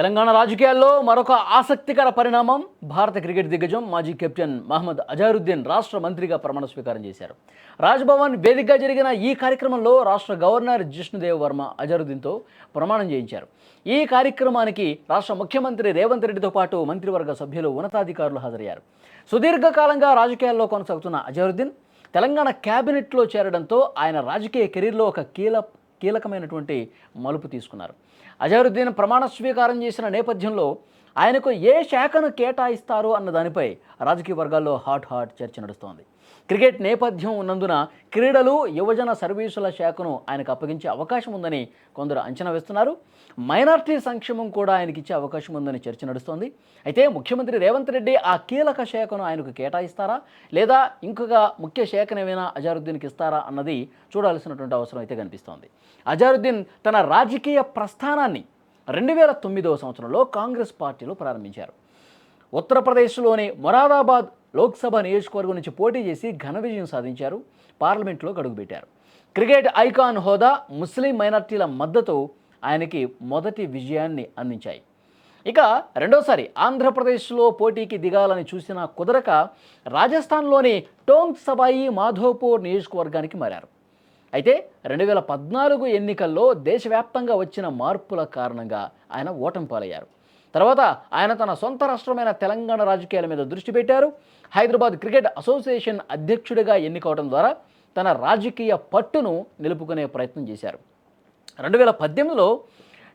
తెలంగాణ రాజకీయాల్లో మరొక ఆసక్తికర పరిణామం. భారత క్రికెట్ దిగ్గజం మాజీ కెప్టెన్ మహమ్మద్ అజారుద్దీన్ రాష్ట్ర మంత్రిగా ప్రమాణ స్వీకారం చేశారు. రాజ్భవన్ వేదికగా జరిగిన ఈ కార్యక్రమంలో రాష్ట్ర గవర్నర్ జిష్ణుదేవ్ వర్మ అజారుద్దీన్తో ప్రమాణం చేయించారు. ఈ కార్యక్రమానికి రాష్ట్ర ముఖ్యమంత్రి రేవంత్ రెడ్డితో పాటు మంత్రివర్గ సభ్యులు, ఉన్నతాధికారులు హాజరయ్యారు. సుదీర్ఘకాలంగా రాజకీయాల్లో కొనసాగుతున్న అజారుద్దీన్ తెలంగాణ క్యాబినెట్లో చేరడంతో ఆయన రాజకీయ కెరీర్లో ఒక కీలకమైనటువంటి మలుపు తీసుకున్నారు. అజారుద్దీన్ ప్రమాణ స్వీకారం చేసిన నేపథ్యంలో ఆయనకు ఏ శాఖను కేటాయిస్తారు అన్న దానిపై రాజకీయ వర్గాల్లో హాట్ చర్చ నడుస్తోంది. క్రికెట్ నేపథ్యం ఉన్నందున క్రీడలు, యువజన సర్వీసుల శాఖను ఆయనకు అప్పగించే అవకాశం ఉందని కొందరు అంచనా వేస్తున్నారు. మైనార్టీ సంక్షేమం కూడా ఆయనకి ఇచ్చే అవకాశం ఉందని చర్చ నడుస్తోంది. అయితే ముఖ్యమంత్రి రేవంత్ రెడ్డి ఆ కీలక శాఖను ఆయనకు కేటాయిస్తారా, లేదా ఇంకొక ముఖ్య శాఖనేమైనా అజారుద్దీన్కి ఇస్తారా అన్నది చూడాల్సినటువంటి అవసరం అయితే కనిపిస్తోంది. అజారుద్దీన్ తన రాజకీయ ప్రస్థానాన్ని 2009వ సంవత్సరంలో కాంగ్రెస్ పార్టీలో ప్రారంభించారు. ఉత్తరప్రదేశ్లోని మొరాదాబాద్ లోక్సభ నియోజకవర్గం నుంచి పోటీ చేసి ఘన విజయం సాధించారు. పార్లమెంట్లో అడుగుపెట్టారు. క్రికెట్ ఐకాన్ హోదా, ముస్లిం మైనార్టీల మద్దతు ఆయనకి మొదటి విజయాన్ని అందించాయి. ఇక రెండోసారి ఆంధ్రప్రదేశ్లో పోటీకి దిగాలని చూసినా కుదరక రాజస్థాన్లోని టోంక్ సబాయి మాధోపూర్ నియోజకవర్గానికి మారారు. అయితే 2014 ఎన్నికల్లో దేశవ్యాప్తంగా వచ్చిన మార్పుల కారణంగా ఆయన ఓటమి పాలయ్యారు. తర్వాత ఆయన తన సొంత రాష్ట్రమైన తెలంగాణ రాజకీయాల మీద దృష్టి పెట్టారు. హైదరాబాద్ క్రికెట్ అసోసియేషన్ అధ్యక్షుడిగా ఎన్నికవడం ద్వారా తన రాజకీయ పట్టును నిలుపుకునే ప్రయత్నం చేశారు. 2018లో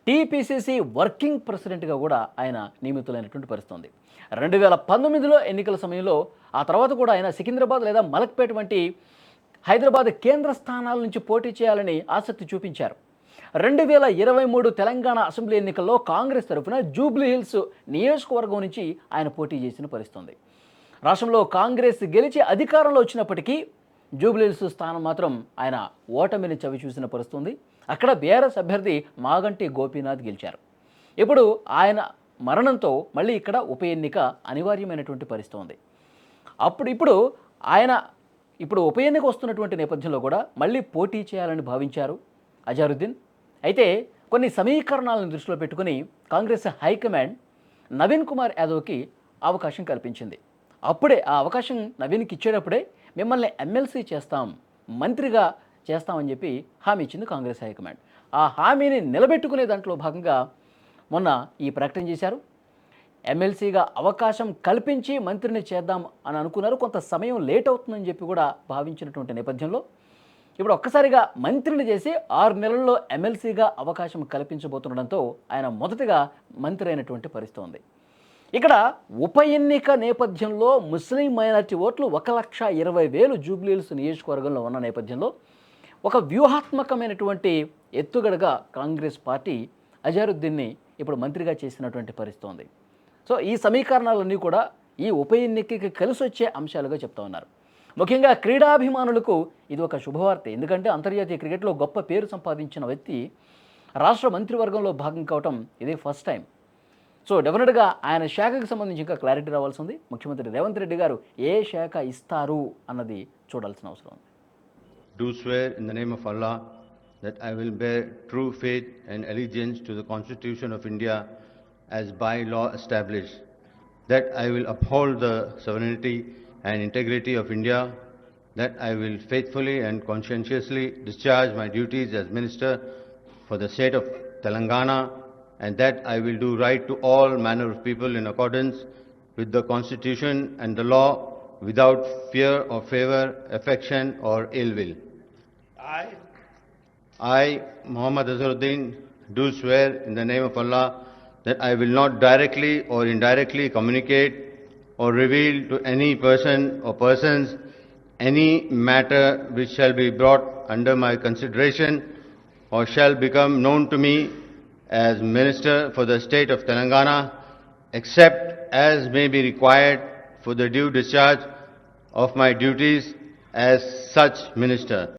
టీపీసీసీ వర్కింగ్ ప్రెసిడెంట్గా కూడా ఆయన నియమితులైనటువంటి పరిస్థితి ఉంది. 2019లో ఎన్నికల సమయంలో ఆ తర్వాత కూడా ఆయన సికింద్రాబాద్ లేదా మలక్పేట వంటి హైదరాబాద్ కేంద్ర స్థానాల నుంచి పోటీ చేయాలని ఆసక్తి చూపించారు. 2023 తెలంగాణ అసెంబ్లీ ఎన్నికల్లో కాంగ్రెస్ తరఫున జూబ్లీహిల్స్ నియోజకవర్గం నుంచి ఆయన పోటీ చేసిన పరిస్థితి. రాష్ట్రంలో కాంగ్రెస్ గెలిచి అధికారంలో వచ్చినప్పటికీ జూబ్లీహిల్స్ స్థానం మాత్రం ఆయన ఓటమిని చవి చూసిన పరిస్థితి. అక్కడ బీఆర్ఎస్ అభ్యర్థి మాగంటి గోపీనాథ్ గెలిచారు. ఇప్పుడు ఆయన మరణంతో మళ్ళీ ఇక్కడ ఉప ఎన్నిక అనివార్యమైనటువంటి పరిస్థితి ఉంది. ఇప్పుడు ఆయన ఉప ఎన్నిక వస్తున్నటువంటి నేపథ్యంలో కూడా మళ్ళీ పోటీ చేయాలని భావించారు అజారుద్దీన్. అయితే కొన్ని సమీకరణాలను దృష్టిలో పెట్టుకుని కాంగ్రెస్ హైకమాండ్ నవీన్ కుమార్ యాదవ్కి అవకాశం కల్పించింది. అప్పుడే ఆ అవకాశం నవీన్కి ఇచ్చేటప్పుడే మిమ్మల్ని ఎమ్మెల్సీ చేస్తాం, మంత్రిగా చేస్తామని చెప్పి హామీ ఇచ్చింది కాంగ్రెస్ హైకమాండ్. ఆ హామీని నిలబెట్టుకునే దాంట్లో భాగంగా మొన్న ఈ ప్రకటన చేశారు. ఎమ్మెల్సీగా అవకాశం కల్పించి మంత్రిని చేద్దాం అని అనుకున్నారు. కొంత సమయం లేట్ అవుతుందని చెప్పి కూడా భావించినటువంటి నేపథ్యంలో ఇప్పుడు ఒక్కసారిగా మంత్రిని చేసి 6 నెలల్లో ఎమ్మెల్సీగా అవకాశం కల్పించబోతుండడంతో ఆయన మొదటగా మంత్రి అయినటువంటి పరిస్థితి ఉంది. ఇక్కడ ఉప ఎన్నిక నేపథ్యంలో ముస్లిం మైనార్టీ ఓట్లు 1,20,000 జూబ్లీహిల్స్ నియోజకవర్గంలో ఉన్న నేపథ్యంలో ఒక వ్యూహాత్మకమైనటువంటి ఎత్తుగడగా కాంగ్రెస్ పార్టీ అజారుద్దీన్ని ఇప్పుడు మంత్రిగా చేసినటువంటి పరిస్థితి ఉంది. సో ఈ సమీకరణాలన్నీ కూడా ఈ ఉప ఎన్నికకి కలిసి వచ్చే అంశాలుగా చెప్తా ఉన్నారు. ముఖ్యంగా క్రీడాభిమానులకు ఇది ఒక శుభవార్త. ఎందుకంటే అంతర్జాతీయ క్రికెట్లో గొప్ప పేరు సంపాదించిన వ్యక్తి రాష్ట్ర మంత్రివర్గంలో భాగం కావటం ఇదే ఫస్ట్ టైం. సో డెఫినెట్గా ఆయన శాఖకు సంబంధించి ఇంకా క్లారిటీ రావాల్సి ఉంది. ముఖ్యమంత్రి రేవంత్ రెడ్డి గారు ఏ శాఖ ఇస్తారు అన్నది చూడాల్సిన అవసరం ఉంది. Do swear in the name of Allah that I will bear true faith and allegiance to the Constitution of India as by law established, that I will uphold the sovereignty and integrity of India, that I will faithfully and conscientiously discharge my duties as Minister for the state of Telangana, and that I will do right to all manner of people in accordance with the Constitution and the law, without fear or favor, affection or ill will. I, Muhammad Azharuddin, do swear in the name of Allah that I will not directly or indirectly communicate or reveal to any person or persons any matter which shall be brought under my consideration or shall become known to me as Minister for the state of Telangana, except as may be required for the due discharge of my duties as such Minister.